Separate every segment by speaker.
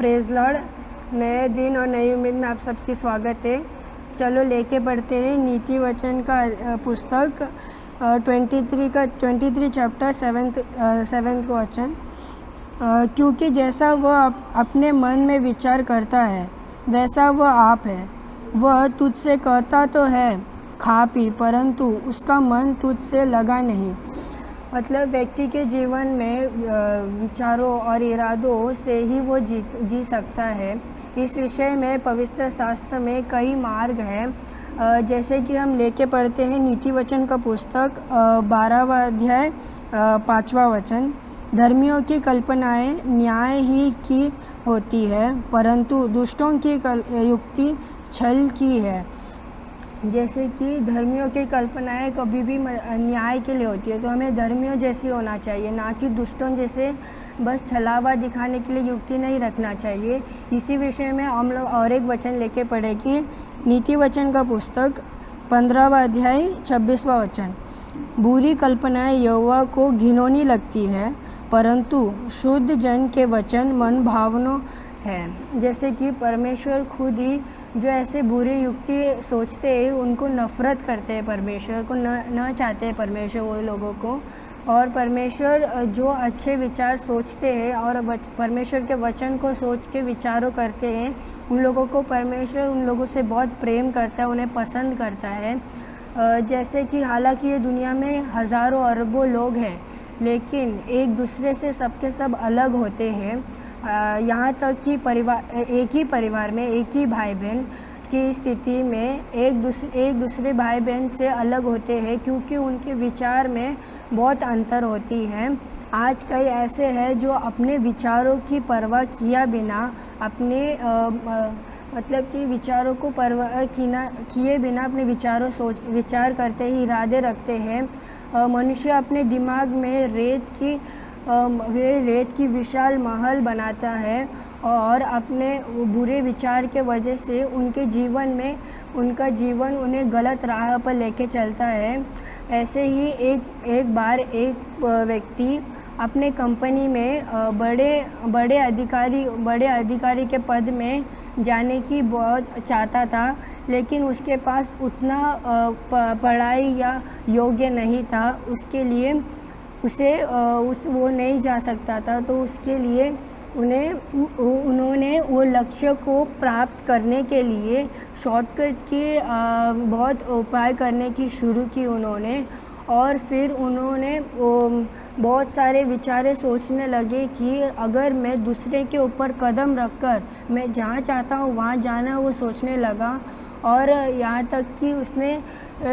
Speaker 1: Praise Lord. नए दिन और नई उम्मीद में आप सबकी स्वागत है। चलो लेके पढ़ते हैं नीति वचन का पुस्तक 23 चैप्टर 7 का वचन। क्योंकि जैसा वह अपने मन में विचार करता है वैसा वह आप है। वह तुझसे कहता तो है खा पी, परंतु उसका मन तुझसे लगा नहीं। मतलब व्यक्ति के जीवन में विचारों और इरादों से ही वो जी सकता है। इस विषय में पवित्र शास्त्र में कई मार्ग हैं। जैसे कि हम लेके पढ़ते हैं नीति वचन का पुस्तक 12वां अध्याय 5वां वचन। धर्मियों की कल्पनाएं न्याय ही की होती है, परंतु दुष्टों की युक्ति छल की है। जैसे कि धर्मियों की कल्पनाएं कभी भी न्याय के लिए होती है, तो हमें धर्मियों जैसी होना चाहिए, ना कि दुष्टों जैसे बस छलावा दिखाने के लिए युक्ति नहीं रखना चाहिए। इसी विषय में हम लोग और एक वचन लेके पढ़ेंगे नीति वचन का पुस्तक 15वां अध्याय 26वां वचन। बुरी कल्पनाएं यहोवा को घिनौनी लगती है, परंतु शुद्ध जन के वचन मन भावनों है। जैसे कि परमेश्वर खुद ही जो ऐसे बुरे युक्ति सोचते हैं उनको नफ़रत करते हैं, परमेश्वर को न चाहते हैं परमेश्वर वो लोगों को। और परमेश्वर जो अच्छे विचार सोचते हैं और परमेश्वर के वचन को सोच के विचारों करते हैं, उन लोगों को परमेश्वर उन लोगों से बहुत प्रेम करता है, उन्हें पसंद करता है। जैसे कि हालांकि ये दुनिया में हज़ारों अरबों लोग हैं, लेकिन एक दूसरे से सबके सब अलग होते हैं। यहाँ तक कि एक ही परिवार में एक ही भाई बहन की स्थिति में एक दूसरे भाई बहन से अलग होते हैं, क्योंकि उनके विचार में बहुत अंतर होती है। आज कई ऐसे हैं जो अपने विचारों की परवाह किया बिना अपने मतलब कि विचारों को परवाह किए बिना अपने विचार करते ही इरादे रखते हैं। मनुष्य अपने दिमाग में रेत की विशाल महल बनाता है और अपने बुरे विचार के वजह से उनका जीवन उन्हें गलत राह पर लेके चलता है। ऐसे ही एक बार एक व्यक्ति अपने कंपनी में बड़े अधिकारी के पद में जाने की बहुत चाहता था, लेकिन उसके पास उतना पढ़ाई या योग्य नहीं था, उसके लिए वो नहीं जा सकता था। तो उसके लिए उन्होंने वो लक्ष्य को प्राप्त करने के लिए शॉर्टकट की बहुत उपाय करने की शुरू की उन्होंने। और फिर उन्होंने बहुत सारे विचारें सोचने लगे कि अगर मैं दूसरे के ऊपर कदम रखकर मैं जहाँ चाहता हूँ वहाँ जाना, वो सोचने लगा। और यहाँ तक कि उसने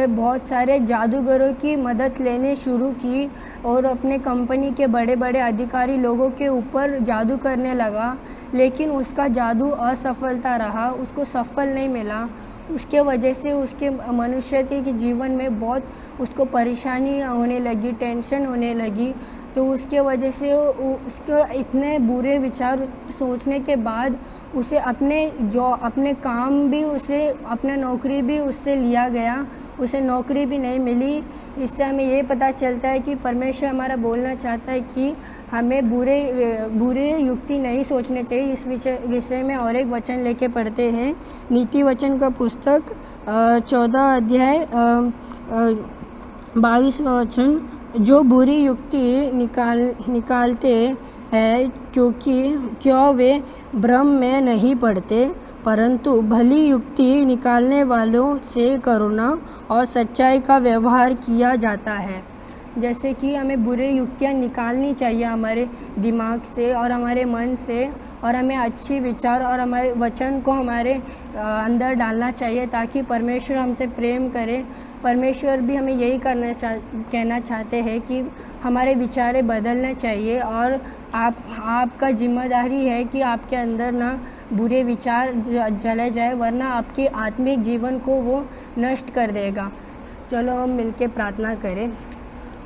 Speaker 1: बहुत सारे जादूगरों की मदद लेने शुरू की और अपने कंपनी के बड़े बड़े अधिकारी लोगों के ऊपर जादू करने लगा, लेकिन उसका जादू असफलता रहा, उसको सफल नहीं मिला। उसके वजह से उसके मनुष्य के जीवन में बहुत उसको परेशानी होने लगी, टेंशन होने लगी। तो उसके वजह से उसके इतने बुरे विचार सोचने के बाद उसे अपने काम भी अपना नौकरी भी उससे लिया गया, उसे नौकरी भी नहीं मिली। इससे हमें ये पता चलता है कि परमेश्वर हमारा बोलना चाहता है कि हमें बुरे युक्ति नहीं सोचने चाहिए। इस विषय में और एक वचन लेके पढ़ते हैं नीति वचन का पुस्तक 14 अध्याय 22वां वचन। जो बुरी युक्ति निकालते हैं क्यों वे भ्रम में नहीं पड़ते, परंतु भली युक्ति निकालने वालों से करुणा और सच्चाई का व्यवहार किया जाता है। जैसे कि हमें बुरे युक्तियाँ निकालनी चाहिए हमारे दिमाग से और हमारे मन से, और हमें अच्छी विचार और हमारे वचन को हमारे अंदर डालना चाहिए ताकि परमेश्वर हमसे प्रेम करे। परमेश्वर भी हमें यही कहना चाहते हैं कि हमारे विचारें बदलने चाहिए, और आपका जिम्मेदारी है कि आपके अंदर ना बुरे विचार चले जाए, वरना आपके आत्मिक जीवन को वो नष्ट कर देगा। चलो हम मिलके प्रार्थना करें।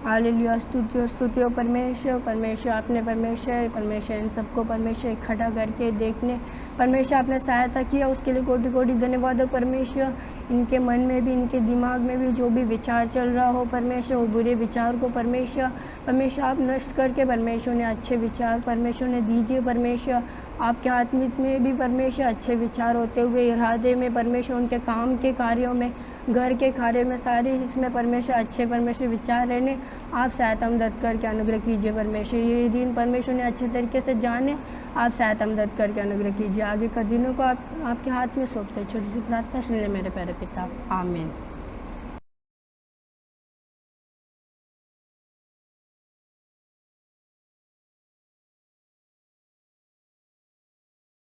Speaker 1: हालेलुया, स्तुति हो परमेश्वर आपने परमेश्वर इन सबको परमेश्वर इकट्ठा करके देखने परमेश्वर आपने सहायता किया, उसके लिए कोटि कोटि धन्यवाद हो परमेश्वर। इनके मन में भी इनके दिमाग में भी जो भी विचार चल रहा हो परमेश्वर, वो बुरे विचार को परमेश्वर आप नष्ट करके परमेश्वर ने अच्छे विचार परमेश्वर ने दीजिए परमेश्वर। आपके हाथ में भी परमेश्वर अच्छे विचार होते हुए, इरादे में परमेश्वर, उनके काम के कार्यों में, घर के कार्यों में, सारी इसमें परमेश्वर अच्छे परमेश्वर विचार रहने। आप सहायता मदद करके अनुग्रह कीजिए परमेश्वर। ये दिन परमेश्वर ने अच्छे तरीके से जाने, आप सहायता मदद करके अनुग्रह कीजिए। आगे का दिनों को आप आपके हाथ में सौंपते। छोटी सी प्रार्थना सुन ले मेरे प्यारे पिता, आमीन।